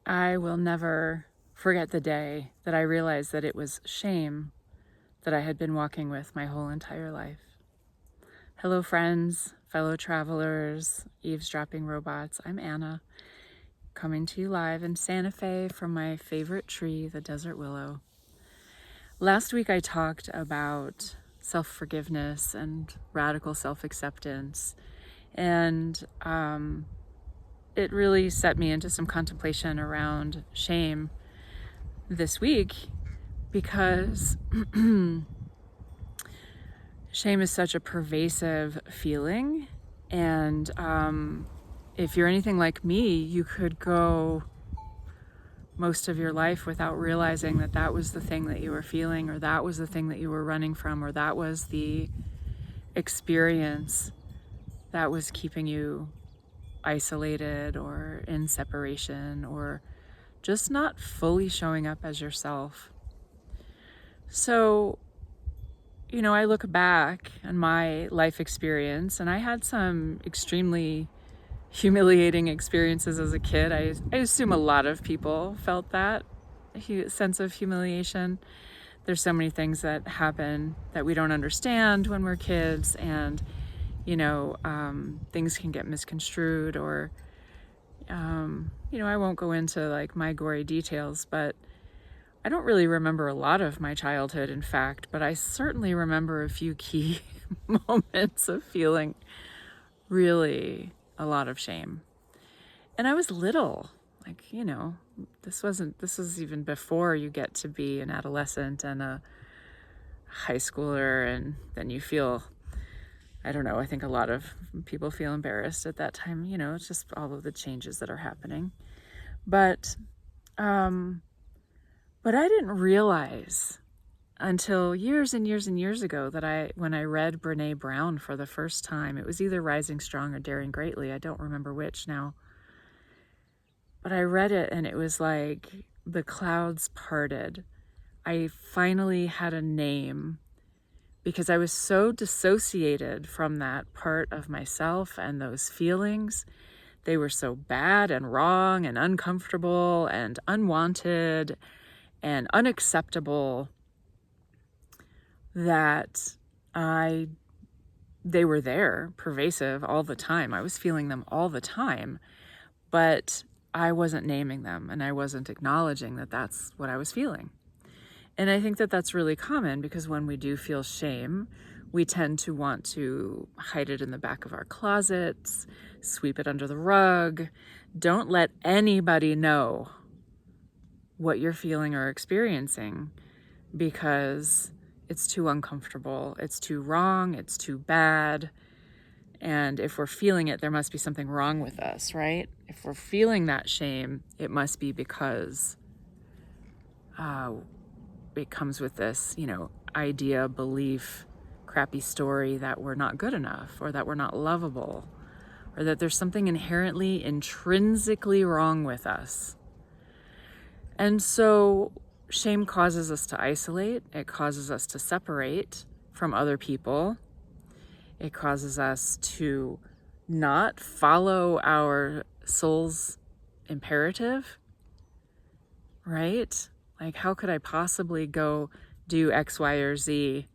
I will never forget the day that I realized that it was shame that I had been walking with my whole entire life. Hello, friends, fellow travelers, eavesdropping robots. I'm Anna, coming to you live in Santa Fe from my favorite tree, the desert willow. Last week I talked about self-forgiveness and radical self-acceptance, and it really set me into some contemplation around shame this week, because shame is such a pervasive feeling. And if you're anything like me, you could go most of your life without realizing that that was the thing that you were feeling, or that was the thing that you were running from, or that was the experience that was keeping you isolated or in separation, or just not fully showing up as yourself. So, I look back on my life experience, and I had some extremely humiliating experiences as a kid. I assume a lot of people felt that sense of humiliation. There's so many things that happen that we don't understand when we're kids, and things can get misconstrued, or I won't go into like my gory details, but I don't really remember a lot of my childhood, in fact, but I certainly remember a few key moments of feeling really a lot of shame. And I was little, this was even before you get to be an adolescent and a high schooler, and then you feel, I don't know, I think a lot of people feel embarrassed at that time. It's just all of the changes that are happening. But I didn't realize until years and years and years ago that when I read Brené Brown for the first time, it was either Rising Strong or Daring Greatly. I don't remember which now. But I read it, and it was like the clouds parted. I finally had a name, because I was so dissociated from that part of myself and those feelings. They were so bad and wrong and uncomfortable and unwanted and unacceptable that they were there, pervasive all the time. I was feeling them all the time, but I wasn't naming them, and I wasn't acknowledging that that's what I was feeling. And I think that that's really common, because when we do feel shame, we tend to want to hide it in the back of our closets, sweep it under the rug. Don't let anybody know what you're feeling or experiencing, because it's too uncomfortable, it's too wrong, it's too bad. And if we're feeling it, there must be something wrong with us, right? If we're feeling that shame, it must be because it comes with this, idea, belief, crappy story that we're not good enough, or that we're not lovable, or that there's something inherently, intrinsically wrong with us. And so shame causes us to isolate. It causes us to separate from other people. It causes us to not follow our soul's imperative, right? Like, how could I possibly go do X, Y, or Z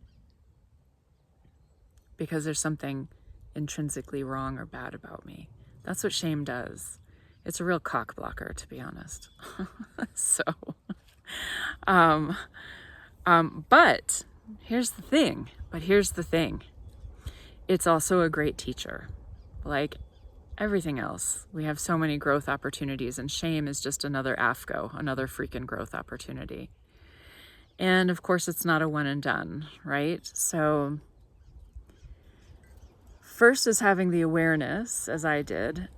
because there's something intrinsically wrong or bad about me? That's what shame does. It's a real cock blocker, to be honest. So, but here's the thing. It's also a great teacher. Like everything else, we have so many growth opportunities, and shame is just another AFGO, another freaking growth opportunity. And of course, it's not a one and done, right? So first is having the awareness, as I did.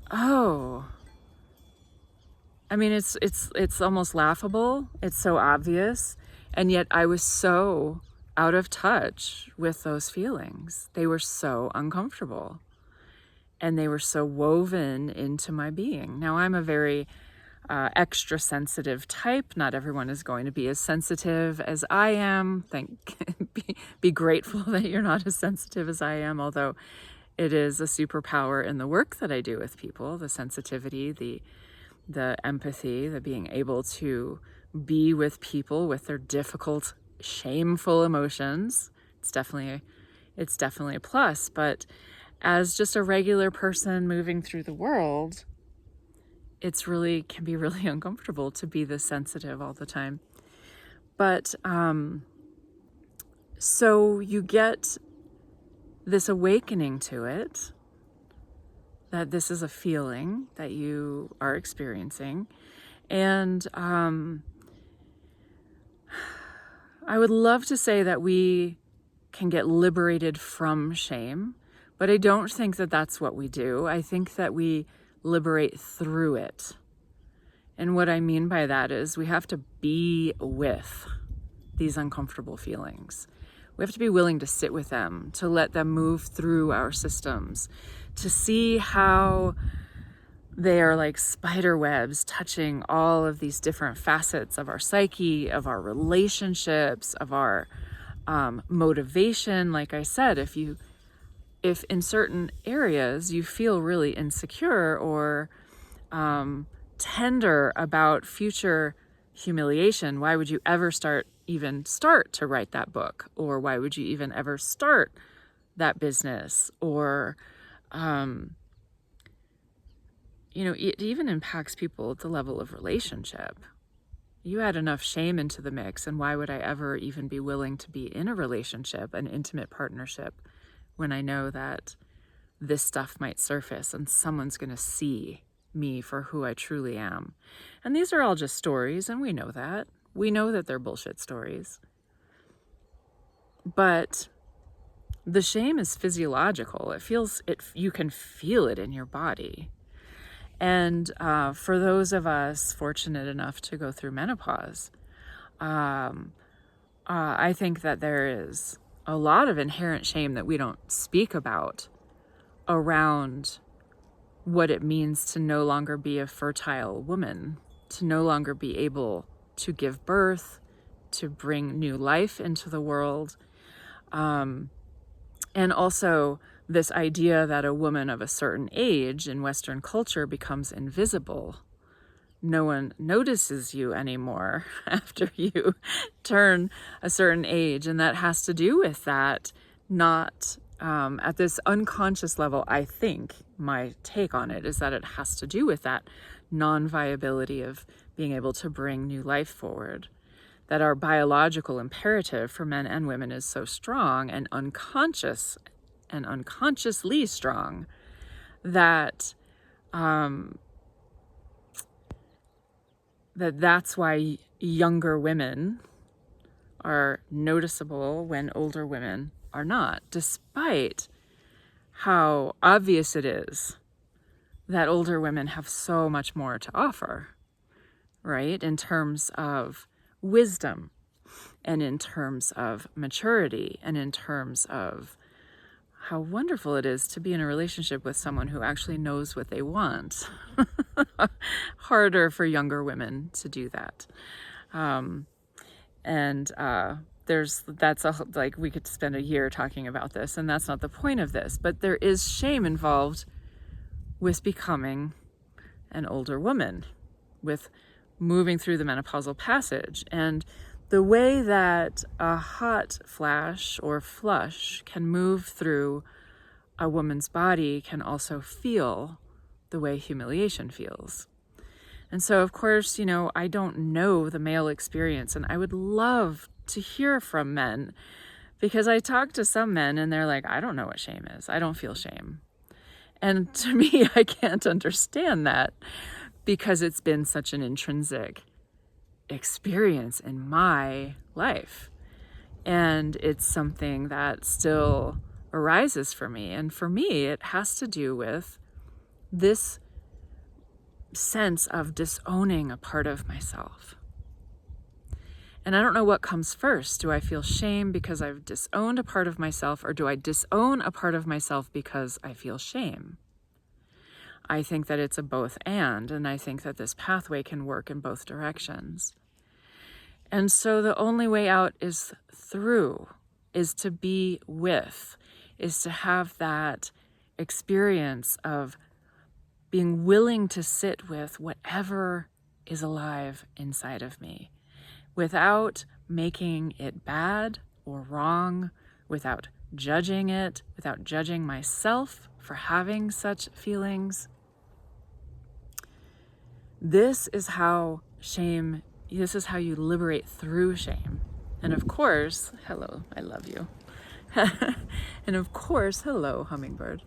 It's almost laughable. It's so obvious. And yet I was so out of touch with those feelings. They were so uncomfortable, and they were so woven into my being. Now, I'm a very extra sensitive type. Not everyone is going to be as sensitive as I am. Be grateful that you're not as sensitive as I am, although it is a superpower in the work that I do with people, the sensitivity, the the empathy, the being able to be with people with their difficult, shameful emotions. It's definitely a plus. But as just a regular person moving through the world, can be really uncomfortable to be this sensitive all the time. But so you get this awakening to it, that this is a feeling that you are experiencing. And I would love to say that we can get liberated from shame, but I don't think that that's what we do. I think that we liberate through it. And what I mean by that is we have to be with these uncomfortable feelings. We have to be willing to sit with them, to let them move through our systems, to see how they are like spider webs touching all of these different facets of our psyche, of our relationships, of our motivation. Like I said, if in certain areas you feel really insecure or tender about future humiliation, why would you ever even start to write that book? Or why would you even ever start that business? Or it even impacts people at the level of relationship. You add enough shame into the mix, and why would I ever even be willing to be in a relationship, an intimate partnership, when I know that this stuff might surface and someone's going to see me for who I truly am? And these are all just stories, and we know that. We know that they're bullshit stories. But the shame is physiological. You can feel it in your body. And for those of us fortunate enough to go through menopause, I think that there is a lot of inherent shame that we don't speak about around what it means to no longer be a fertile woman, to no longer be able to give birth, to bring new life into the world. And also this idea that a woman of a certain age in Western culture becomes invisible. No one notices you anymore after you turn a certain age. And that has to do with that, not at this unconscious level. I think my take on it is that it has to do with that non-viability of being able to bring new life forward. That our biological imperative for men and women is so strong and unconsciously strong that that's why younger women are noticeable when older women are not, despite how obvious it is that older women have so much more to offer, right? In terms of wisdom, and in terms of maturity, and in terms of how wonderful it is to be in a relationship with someone who actually knows what they want. Harder for younger women to do that. We could spend a year talking about this, and that's not the point of this, but there is shame involved with becoming an older woman, with moving through the menopausal passage. And the way that a hot flash or flush can move through a woman's body can also feel the way humiliation feels. And so, of course, I don't know the male experience, and I would love to hear from men, because I talk to some men and they're like, I don't know what shame is. I don't feel shame. And to me, I can't understand that, because it's been such an intrinsic experience in my life. And it's something that still arises for me. And for me, it has to do with this sense of disowning a part of myself. And I don't know what comes first. Do I feel shame because I've disowned a part of myself, or do I disown a part of myself because I feel shame? I think that it's a both and I think that this pathway can work in both directions. And so the only way out is through, is to be with, is to have that experience of being willing to sit with whatever is alive inside of me without making it bad or wrong, without judging it, without judging myself for having such feelings. This is how you liberate through shame. And of course, hello, I love you. And of course, hello, hummingbird.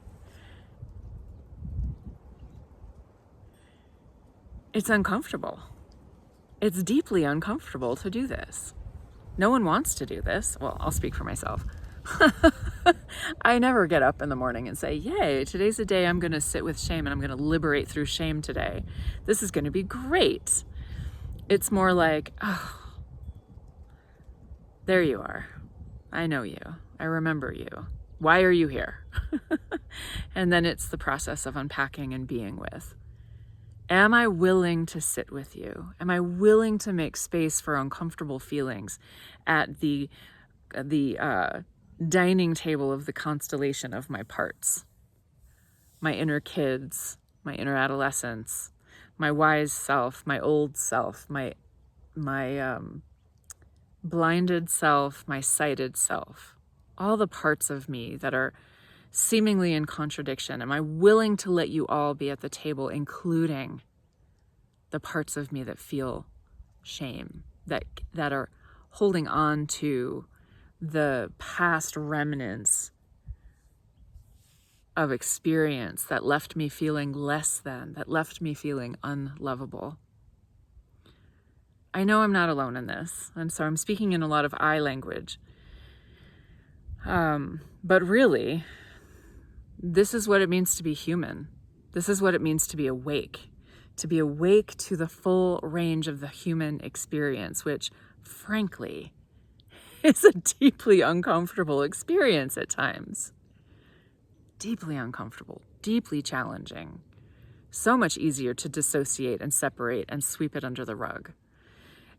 It's uncomfortable. It's deeply uncomfortable to do this. No one wants to do this. Well, I'll speak for myself. I never get up in the morning and say, yay, today's the day I'm going to sit with shame and I'm going to liberate through shame today. This is going to be great. It's more like, oh, there you are. I know you. I remember you. Why are you here? And then it's the process of unpacking and being with. Am I willing to sit with you? Am I willing to make space for uncomfortable feelings at the dining table of the constellation of my parts? My inner kids, my inner adolescents, my wise self, my old self, my blinded self, my sighted self. All the parts of me that are seemingly in contradiction. Am I willing to let you all be at the table, including the parts of me that feel shame, that are holding on to the past remnants of experience that left me feeling less than, that left me feeling unlovable? I know I'm not alone in this, and so I'm speaking in a lot of I language. But really, this is what it means to be human. This is what it means to be awake to the full range of the human experience, which, frankly, is a deeply uncomfortable experience at times. Deeply uncomfortable, deeply challenging. So much easier to dissociate and separate and sweep it under the rug.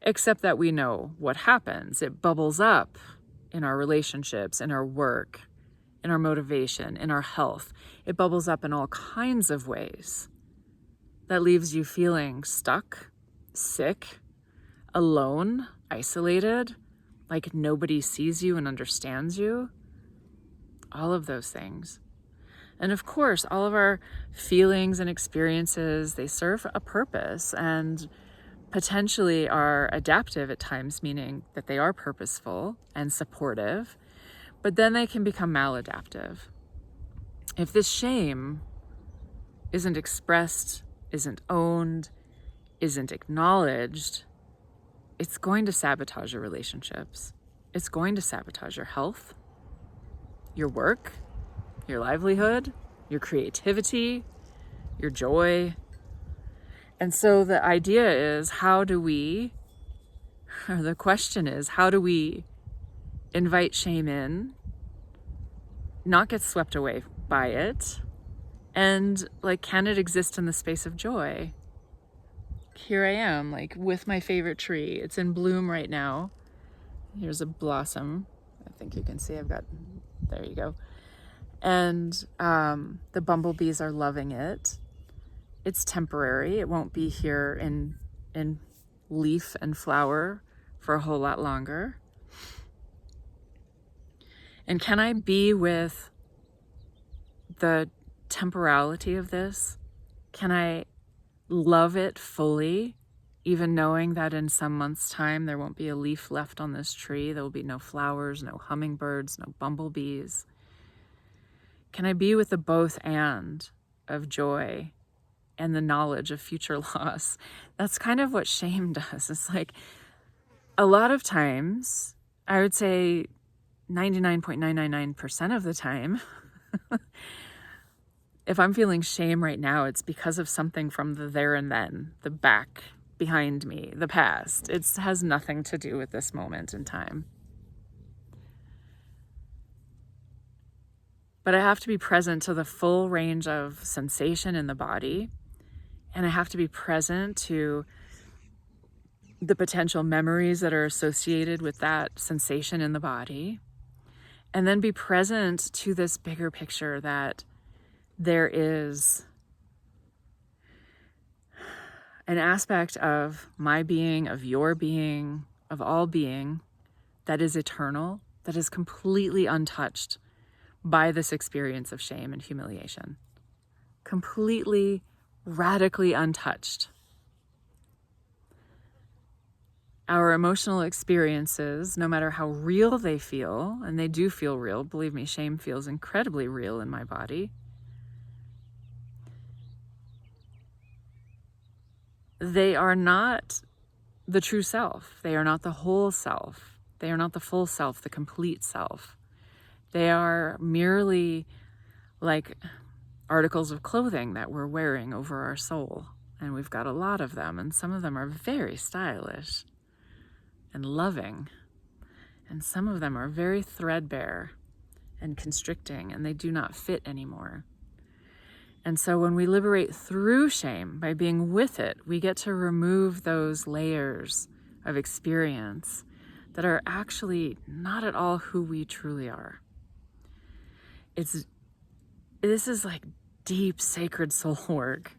Except that we know what happens. It bubbles up in our relationships, in our work, in our motivation, in our health. It bubbles up in all kinds of ways that leaves you feeling stuck, sick, alone, isolated, like nobody sees you and understands you. All of those things. And of course, all of our feelings and experiences, they serve a purpose and potentially are adaptive at times, meaning that they are purposeful and supportive, but then they can become maladaptive. If this shame isn't expressed, isn't owned, isn't acknowledged, it's going to sabotage your relationships. It's going to sabotage your health, your work, your livelihood, your creativity, your joy. And so the idea is, the question is, how do we invite shame in, not get swept away by it, and can it exist in the space of joy? Here I am, with my favorite tree. It's in bloom right now. Here's a blossom. I think you can see there you go. And the bumblebees are loving it. It's temporary. It won't be here in leaf and flower for a whole lot longer. And can I be with the temporality of this? Can I love it fully, even knowing that in some months' time there won't be a leaf left on this tree? There will be no flowers, no hummingbirds, no bumblebees. Can I be with the both and of joy and the knowledge of future loss? That's kind of what shame does. It's a lot of times, I would say 99.999% of the time, if I'm feeling shame right now, it's because of something from the there and then, the back, behind me, the past. It has nothing to do with this moment in time. But I have to be present to the full range of sensation in the body. And I have to be present to the potential memories that are associated with that sensation in the body. And then be present to this bigger picture that there is an aspect of my being, of your being, of all being that is eternal, that is completely untouched by this experience of shame and humiliation. Completely, radically untouched. Our emotional experiences, no matter how real they feel, and they do feel real, believe me, shame feels incredibly real in my body. They are not the true self. They are not the whole self. They are not the full self, the complete self. They are merely like articles of clothing that we're wearing over our soul. And we've got a lot of them, and some of them are very stylish and loving. And some of them are very threadbare and constricting, and they do not fit anymore. And so when we liberate through shame, by being with it, we get to remove those layers of experience that are actually not at all who we truly are. This is like deep, sacred soul work.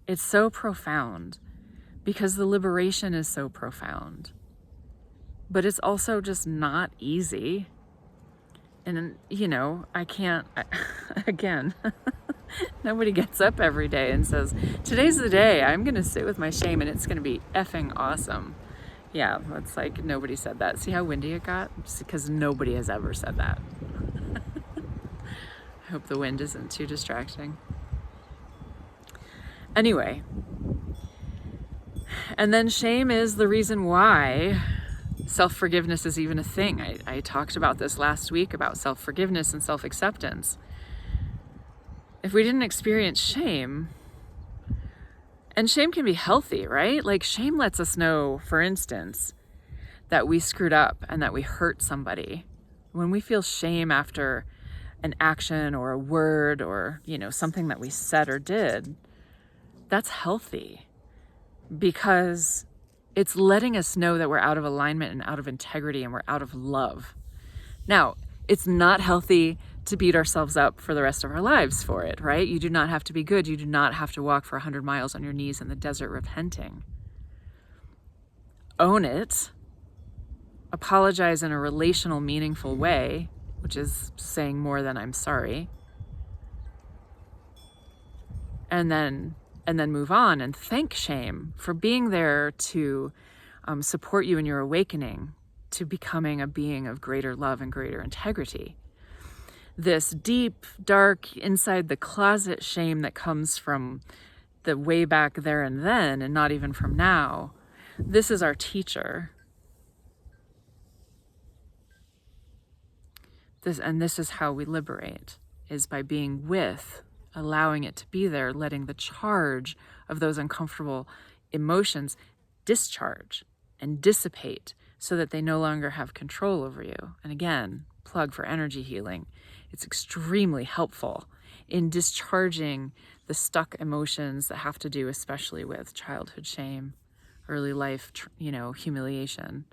It's so profound because the liberation is so profound. But it's also just not easy. And, again, nobody gets up every day and says, today's the day, I'm going to sit with my shame and it's going to be effing awesome. Yeah, it's like nobody said that. See how windy it got? Just because nobody has ever said that. I hope the wind isn't too distracting. Anyway, and then shame is the reason why self-forgiveness is even a thing. I talked about this last week about self-forgiveness and self-acceptance. If we didn't experience shame, and shame can be healthy, right? Like shame lets us know, for instance, that we screwed up and that we hurt somebody. When we feel shame after an action or a word or, something that we said or did, that's healthy because it's letting us know that we're out of alignment and out of integrity and we're out of love. Now, it's not healthy to beat ourselves up for the rest of our lives for it, right? You do not have to be good. You do not have to walk for 100 miles on your knees in the desert repenting. Own it. Apologize in a relational, meaningful way, which is saying more than I'm sorry. And then move on and thank shame for being there to support you in your awakening to becoming a being of greater love and greater integrity. This deep, dark, inside the closet shame that comes from the way back there and then, and not even from now, this is our teacher. This is how we liberate, is by being with, allowing it to be there, letting the charge of those uncomfortable emotions discharge and dissipate so that they no longer have control over you. And again, plug for energy healing. It's extremely helpful in discharging the stuck emotions that have to do especially with childhood shame, early life, humiliation.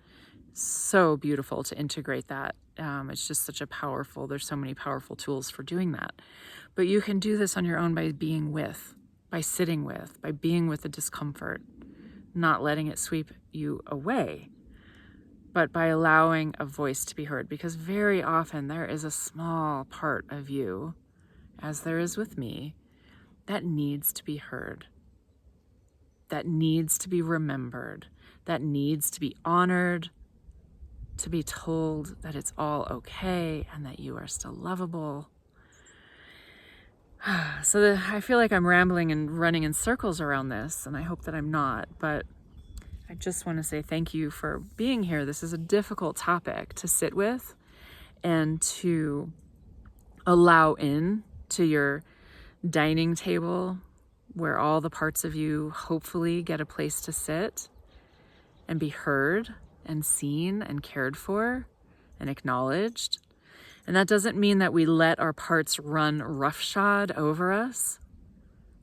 So beautiful to integrate that. It's just such there's so many powerful tools for doing that. But you can do this on your own by being with, by sitting with, by being with the discomfort, not letting it sweep you away, but by allowing a voice to be heard. Because very often there is a small part of you, as there is with me, that needs to be heard, that needs to be remembered, that needs to be honored, to be told that it's all okay and that you are still lovable. So I feel like I'm rambling and running in circles around this, and I hope that I'm not, but I just want to say thank you for being here. This is a difficult topic to sit with and to allow in to your dining table where all the parts of you hopefully get a place to sit and be heard and seen and cared for and acknowledged. And that doesn't mean that we let our parts run roughshod over us,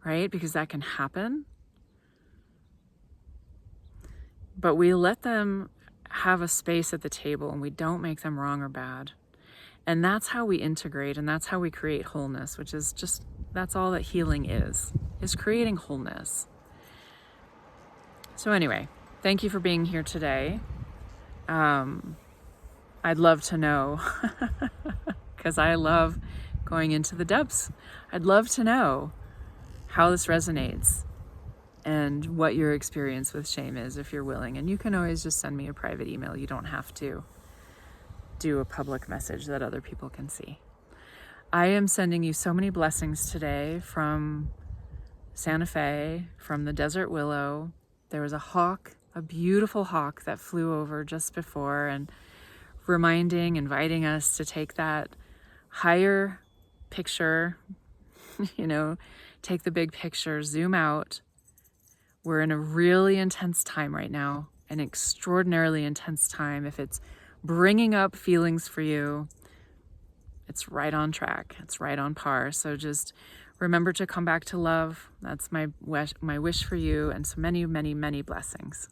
right? Because that can happen. But we let them have a space at the table and we don't make them wrong or bad. And that's how we integrate and that's how we create wholeness, which is that's all that healing is creating wholeness. So anyway, thank you for being here today. I'd love to know, because I love going into the depths. I'd love to know how this resonates and what your experience with shame is, if you're willing. And you can always just send me a private email. You don't have to do a public message that other people can see. I am sending you so many blessings today from Santa Fe, from the Desert Willow. There was a hawk, a beautiful hawk that flew over just before, and inviting us to take that higher picture, take the big picture, zoom out. We're in a really intense time right now, an extraordinarily intense time. If it's bringing up feelings for you, it's right on track. It's right on par. So just remember to come back to love. That's my wish for you, and so many, many, many blessings.